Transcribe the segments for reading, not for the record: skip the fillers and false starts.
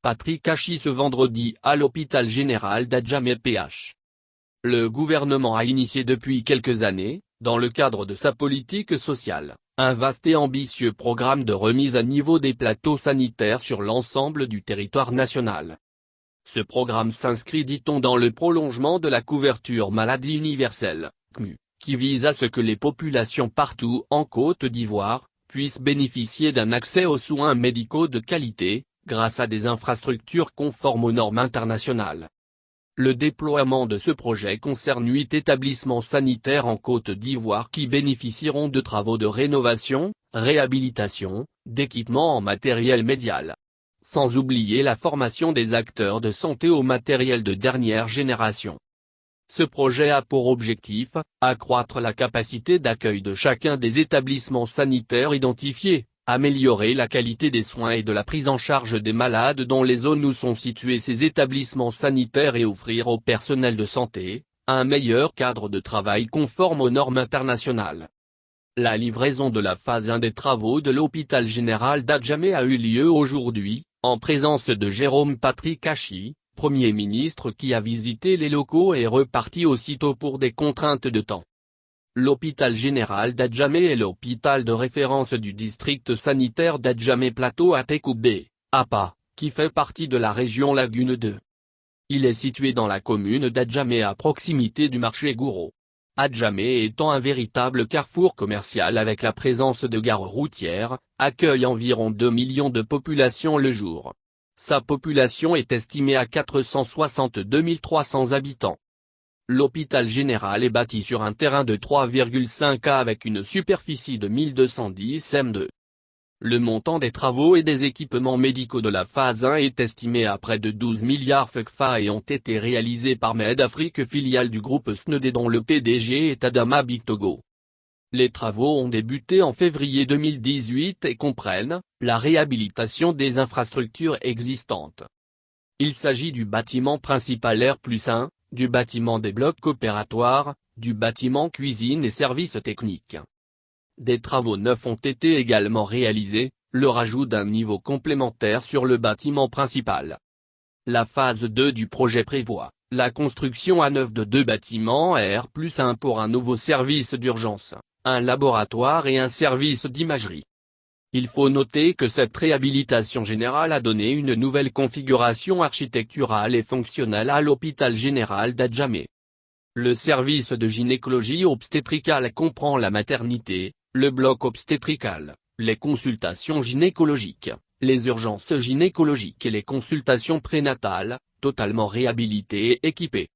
Patrick Hachi ce vendredi à l'hôpital général d'Adjamé-PH. Le gouvernement a initié depuis quelques années, dans le cadre de sa politique sociale, un vaste et ambitieux programme de remise à niveau des plateaux sanitaires sur l'ensemble du territoire national. Ce programme s'inscrit, dit-on, dans le prolongement de la couverture maladie universelle, CMU, qui vise à ce que les populations partout en Côte d'Ivoire puissent bénéficier d'un accès aux soins médicaux de qualité, grâce à des infrastructures conformes aux normes internationales. Le déploiement de ce projet concerne 8 établissements sanitaires en Côte d'Ivoire qui bénéficieront de travaux de rénovation, réhabilitation, d'équipements en matériel médical. Sans oublier la formation des acteurs de santé au matériel de dernière génération. Ce projet a pour objectif, accroître la capacité d'accueil de chacun des établissements sanitaires identifiés, améliorer la qualité des soins et de la prise en charge des malades dans les zones où sont situés ces établissements sanitaires et offrir au personnel de santé, un meilleur cadre de travail conforme aux normes internationales. La livraison de la phase 1 des travaux de l'hôpital général d'Adjamé a eu lieu aujourd'hui, en présence de Jérôme Patrick Hachi, Premier ministre qui a visité les locaux et est reparti aussitôt pour des contraintes de temps. L'hôpital général d'Adjamé est l'hôpital de référence du district sanitaire d'Adjamé-Plateau Atekoubé, APA, qui fait partie de la région Lagune 2. Il est situé dans la commune d'Adjamé à proximité du marché Gouro. Adjamé étant un véritable carrefour commercial avec la présence de gares routières, accueille environ 2 millions de population le jour. Sa population est estimée à 462 300 habitants. L'hôpital général est bâti sur un terrain de 3,5 ha avec une superficie de 1210 m². Le montant des travaux et des équipements médicaux de la phase 1 est estimé à près de 12 milliards CFA et ont été réalisés par Med-Afrique, filiale du groupe SNED dont le PDG est Adama Bitogo. Les travaux ont débuté en février 2018 et comprennent la réhabilitation des infrastructures existantes. Il s'agit du bâtiment principal R+1, du bâtiment des blocs opératoires, du bâtiment cuisine et services techniques. Des travaux neufs ont été également réalisés, le rajout d'un niveau complémentaire sur le bâtiment principal. La phase 2 du projet prévoit la construction à neuf de 2 bâtiments R+1 pour un nouveau service d'urgence, un laboratoire et un service d'imagerie. Il faut noter que cette réhabilitation générale a donné une nouvelle configuration architecturale et fonctionnelle à l'hôpital général d'Adjamé. Le service de gynécologie obstétricale comprend la maternité, le bloc obstétrical, les consultations gynécologiques, les urgences gynécologiques et les consultations prénatales, totalement réhabilitées et équipées.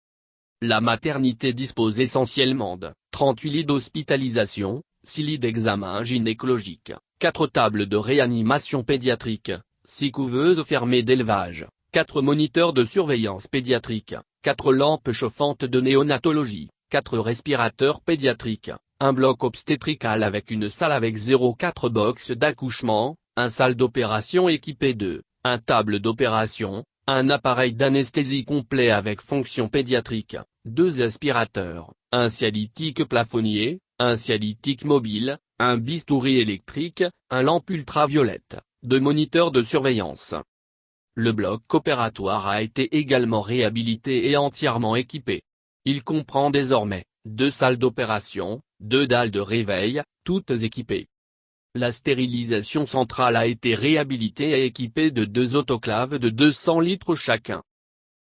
La maternité dispose essentiellement de 38 lits d'hospitalisation, 6 lits d'examen gynécologique, 4 tables de réanimation pédiatrique, 6 couveuses fermées d'élevage, 4 moniteurs de surveillance pédiatrique, 4 lampes chauffantes de néonatologie, 4 respirateurs pédiatriques, un bloc obstétrical avec une salle avec 0,4 box d'accouchement, un salle d'opération équipée de, un table d'opération, un appareil d'anesthésie complet avec fonction pédiatrique, 2 aspirateurs, un cialytique plafonnier, un cialytique mobile, un bistouri électrique, un lampe ultraviolette, 2 moniteurs de surveillance. Le bloc opératoire a été également réhabilité et entièrement équipé. Il comprend désormais 2 salles d'opération, 2 dalles de réveil, toutes équipées. La stérilisation centrale a été réhabilitée et équipée de 2 autoclaves de 200 litres chacun.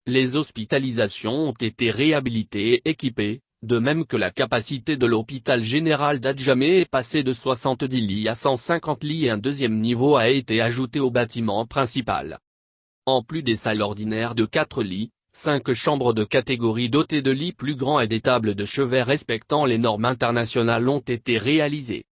Les hospitalisations ont été réhabilitées et équipées, de même que la capacité de l'hôpital général d'Adjamé est passée de 70 lits à 150 lits et un deuxième niveau a été ajouté au bâtiment principal. En plus des salles ordinaires de 4 lits, 5 chambres de catégorie dotées de lits plus grands et des tables de chevet respectant les normes internationales ont été réalisées.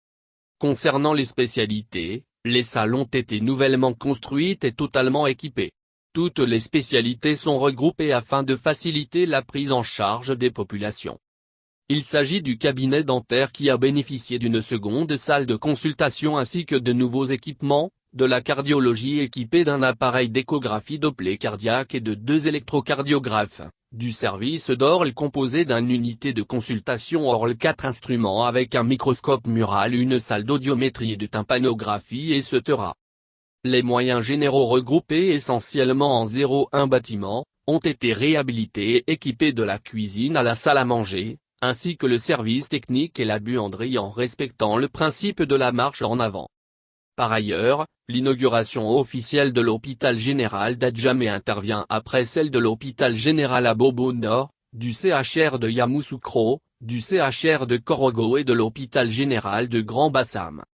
Concernant les spécialités, les salles ont été nouvellement construites et totalement équipées. Toutes les spécialités sont regroupées afin de faciliter la prise en charge des populations. Il s'agit du cabinet dentaire qui a bénéficié d'une seconde salle de consultation ainsi que de nouveaux équipements, de la cardiologie équipée d'un appareil d'échographie Doppler cardiaque et de 2 électrocardiographes, du service d'ORL composé d'une unité de consultation ORL 4 instruments avec un microscope mural, une salle d'audiométrie et de tympanographie etc. Les moyens généraux regroupés essentiellement en 01 bâtiments, ont été réhabilités et équipés de la cuisine à la salle à manger, ainsi que le service technique et la buanderie en respectant le principe de la marche en avant. Par ailleurs, l'inauguration officielle de l'hôpital général d'Adjamé intervient après celle de l'hôpital général à Bobo Nord, du CHR de Yamoussoukro, du CHR de Korogo et de l'hôpital général de Grand Bassam.